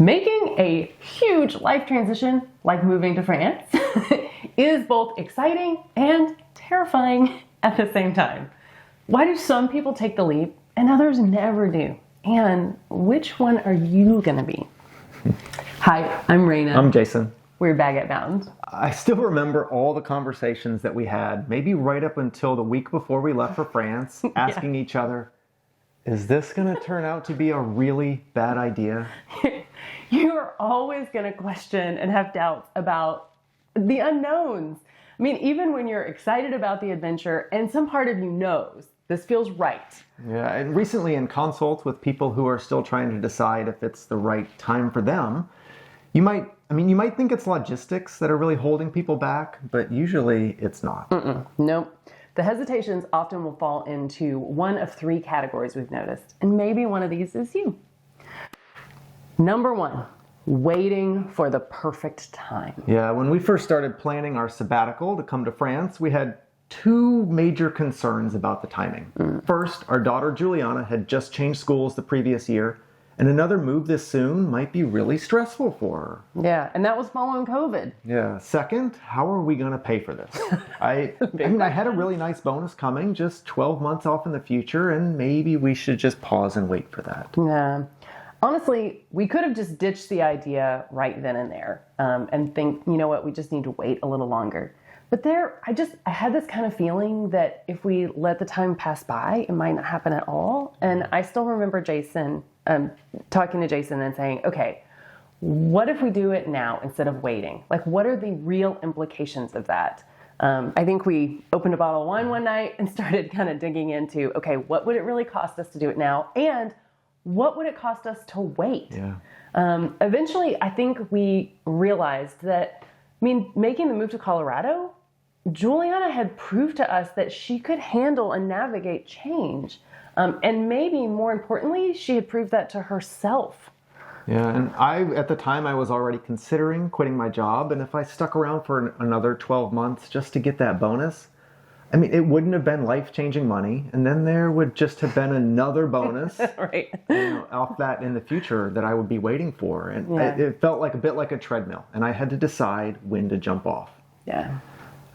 Making a huge life transition, like moving to France, is both exciting and terrifying at the same time. Why do some people take the leap and others never do? And which one are you gonna be? Hi, I'm Raina. I'm Jason. We're Baguette Bound. I still remember all the conversations that we had, maybe right up until the week before we left for France, asking each other, is this gonna turn out to be a really bad idea? You are always going to question and have doubts about the unknowns. I mean, even when you're excited about the adventure and some part of you knows this feels right. Yeah, and recently in consults with people who are still trying to decide if it's the right time for them, you might think it's logistics that are really holding people back, but usually it's not. Nope. The hesitations often will fall into one of three categories we've noticed, and maybe one of these is you. Number one, waiting for the perfect time. Yeah, when we first started planning our sabbatical to come to France, we had two major concerns about the timing. First, our daughter Juliana had just changed schools the previous year, and another move this soon might be really stressful for her. Yeah, and that was following COVID. Yeah. Second, how are we going to pay for this? I had a really nice bonus coming, just 12 months off in the future, and maybe we should just pause and wait for that. Yeah. Honestly, we could have just ditched the idea right then and there and think, you know what, we just need to wait a little longer. But I had this kind of feeling that if we let the time pass by, it might not happen at all. And I still remember talking to Jason and saying, okay, what if we do it now instead of waiting? Like, what are the real implications of that? I think we opened a bottle of wine one night and started kind of digging into, okay, what would it really cost us to do it now? And what would it cost us to wait? Yeah. Eventually, I think we realized that, making the move to Colorado, Juliana had proved to us that she could handle and navigate change. And maybe more importantly, she had proved that to herself. Yeah, and at the time, I was already considering quitting my job. And if I stuck around for another 12 months just to get that bonus, it wouldn't have been life-changing money, and then there would just have been another bonus right. Off that in the future that I would be waiting for. And yeah. it felt like a bit like a treadmill, and I had to decide when to jump off. Yeah.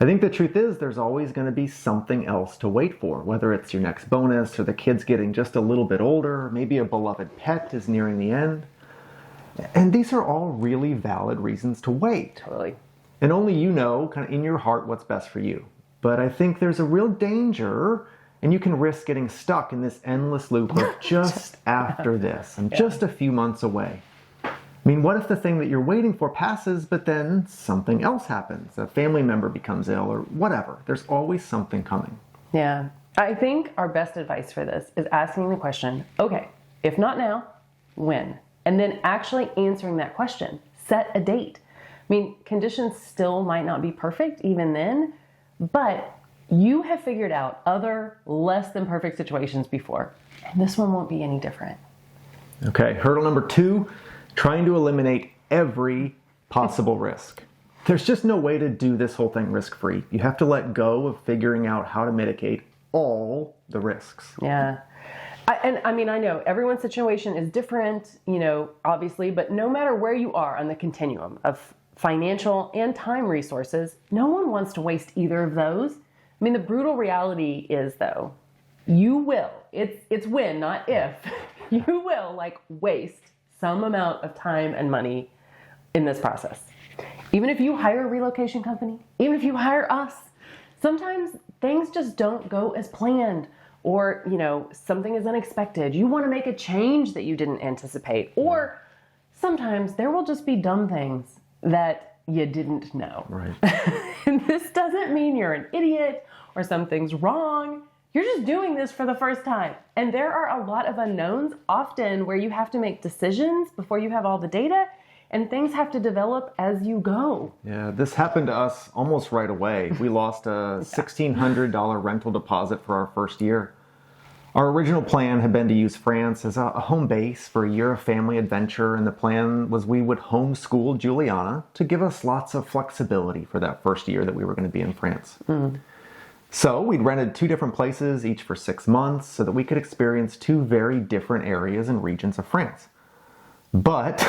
I think the truth is there's always going to be something else to wait for, whether it's your next bonus or the kids getting just a little bit older, or maybe a beloved pet is nearing the end. And these are all really valid reasons to wait. Totally. And only you know, kind of in your heart, what's best for you. But I think there's a real danger, and you can risk getting stuck in this endless loop of just after this. I'm just a few months away. What if the thing that you're waiting for passes, but then something else happens? A family member becomes ill or whatever. There's always something coming. Yeah. I think our best advice for this is asking the question, okay, if not now, when? And then actually answering that question. Set a date. Conditions still might not be perfect even then, but you have figured out other less than perfect situations before, and this one won't be any different. Okay, hurdle number 2, trying to eliminate every possible risk. There's just no way to do this whole thing risk-free. You have to let go of figuring out how to mitigate all the risks. Yeah. I know everyone's situation is different, obviously, but no matter where you are on the continuum of financial and time resources, no one wants to waste either of those. The brutal reality is, though, you will, it's when, not if, you will waste some amount of time and money in this process. Even if you hire a relocation company, even if you hire us, sometimes things just don't go as planned, or, something is unexpected. You want to make a change that you didn't anticipate, or sometimes there will just be dumb things that you didn't know. Right. And this doesn't mean you're an idiot or something's wrong. You're just doing this for the first time. And there are a lot of unknowns, often where you have to make decisions before you have all the data, and things have to develop as you go. Yeah, this happened to us almost right away. We lost a $1,600 rental deposit for our first year. Our original plan had been to use France as a home base for a year of family adventure, and the plan was we would homeschool Juliana to give us lots of flexibility for that first year that we were going to be in France. So we'd rented 2 different places, each for 6 months, so that we could experience 2 very different areas and regions of France. But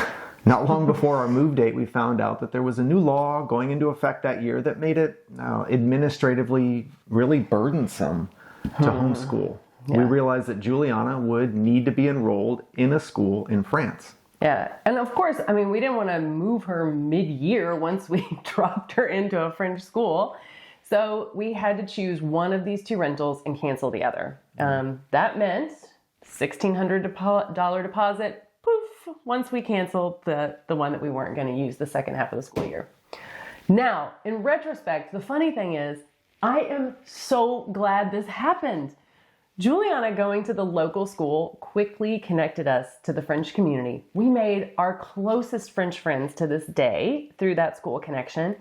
Not long before our move date, we found out that there was a new law going into effect that year that made it administratively really burdensome to homeschool. Yeah. We realized that Juliana would need to be enrolled in a school in France. Yeah, and of course, I mean, we didn't want to move her mid-year once we dropped her into a French school. So we had to choose one of these two rentals and cancel the other. That meant $1,600 deposit, poof, once we canceled the one that we weren't going to use the second half of the school year. Now, in retrospect, the funny thing is, I am so glad this happened. Juliana going to the local school quickly connected us to the French community. We made our closest French friends to this day through that school connection.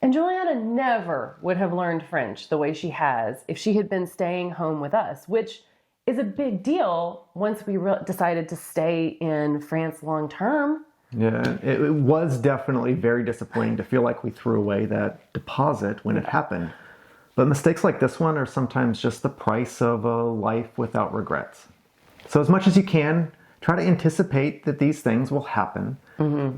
And Juliana never would have learned French the way she has if she had been staying home with us, which is a big deal once we decided to stay in France long term. Yeah, it was definitely very disappointing to feel like we threw away that deposit when it happened. But mistakes like this one are sometimes just the price of a life without regrets. So as much as you can, try to anticipate that these things will happen.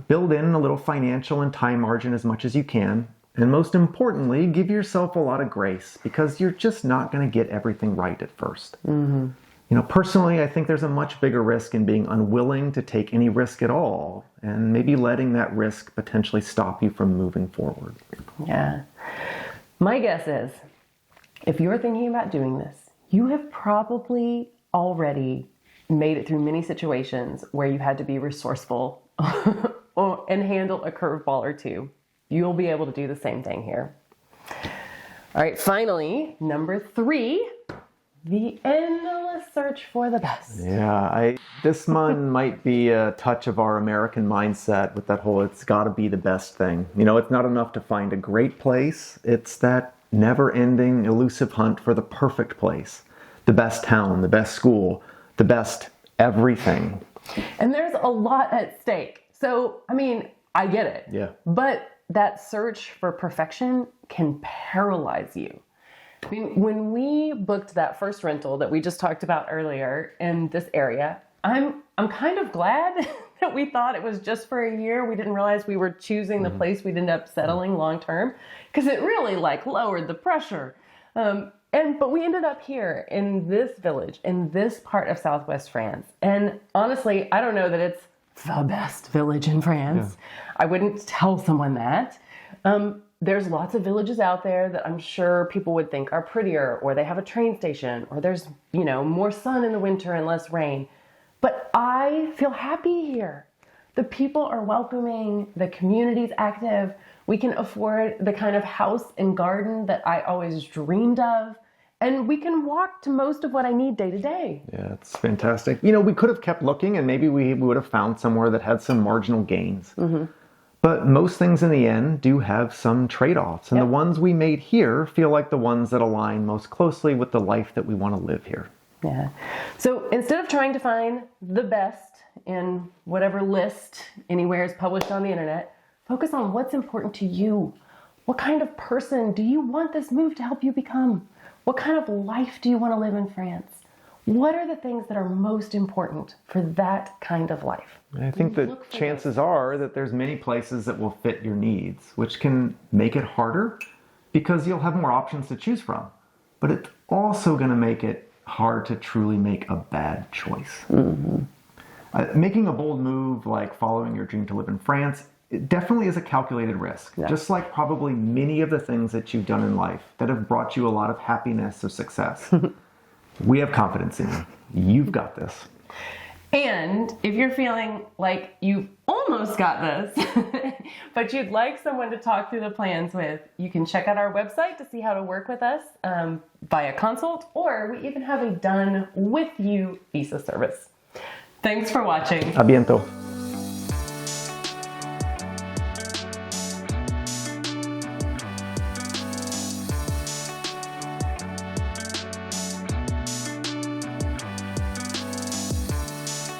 Build in a little financial and time margin as much as you can. And most importantly, give yourself a lot of grace because you're just not going to get everything right at first. You know, personally, I think there's a much bigger risk in being unwilling to take any risk at all and maybe letting that risk potentially stop you from moving forward. Yeah. My guess is, if you're thinking about doing this, you have probably already made it through many situations where you had to be resourceful and handle a curveball or two. You'll be able to do the same thing here. All right, finally, number 3, the endless search for the best. Yeah, this one might be a touch of our American mindset with that whole it's got to be the best thing. You know, it's not enough to find a great place. It's that never-ending, elusive hunt for the perfect place, the best town, the best school, the best everything. And there's a lot at stake. So, I mean, I get it. Yeah. But that search for perfection can paralyze you. I mean, when we booked that first rental that we just talked about earlier in this area, I'm kind of glad that we thought it was just for a year. We didn't realize we were choosing the place we'd end up settling long term because it really lowered the pressure. But we ended up here in this village, in this part of Southwest France. And honestly, I don't know that it's the best village in France. Yeah. I wouldn't tell someone that. There's lots of villages out there that I'm sure people would think are prettier, or they have a train station, or there's, more sun in the winter and less rain. But I feel happy here. The people are welcoming, the community's active. We can afford the kind of house and garden that I always dreamed of. And we can walk to most of what I need day to day. Yeah, it's fantastic. We could have kept looking and maybe we would have found somewhere that had some marginal gains. But most things in the end do have some trade-offs. And the ones we made here feel like the ones that align most closely with the life that we want to live here. Yeah. So instead of trying to find the best in whatever list anywhere is published on the internet, focus on what's important to you. What kind of person do you want this move to help you become? What kind of life do you want to live in France? What are the things that are most important for that kind of life? I think that chances are that there's many places that will fit your needs, which can make it harder because you'll have more options to choose from. But it's also going to make it hard to truly make a bad choice. Making a bold move like following your dream to live in France, it definitely is a calculated risk, just like probably many of the things that you've done in life that have brought you a lot of happiness or success. We have confidence in you. You've got this. And if you're feeling like you've almost got this, but you'd like someone to talk through the plans with, you can check out our website to see how to work with us via consult, or we even have a done with you visa service. Thanks for watching. A bientôt.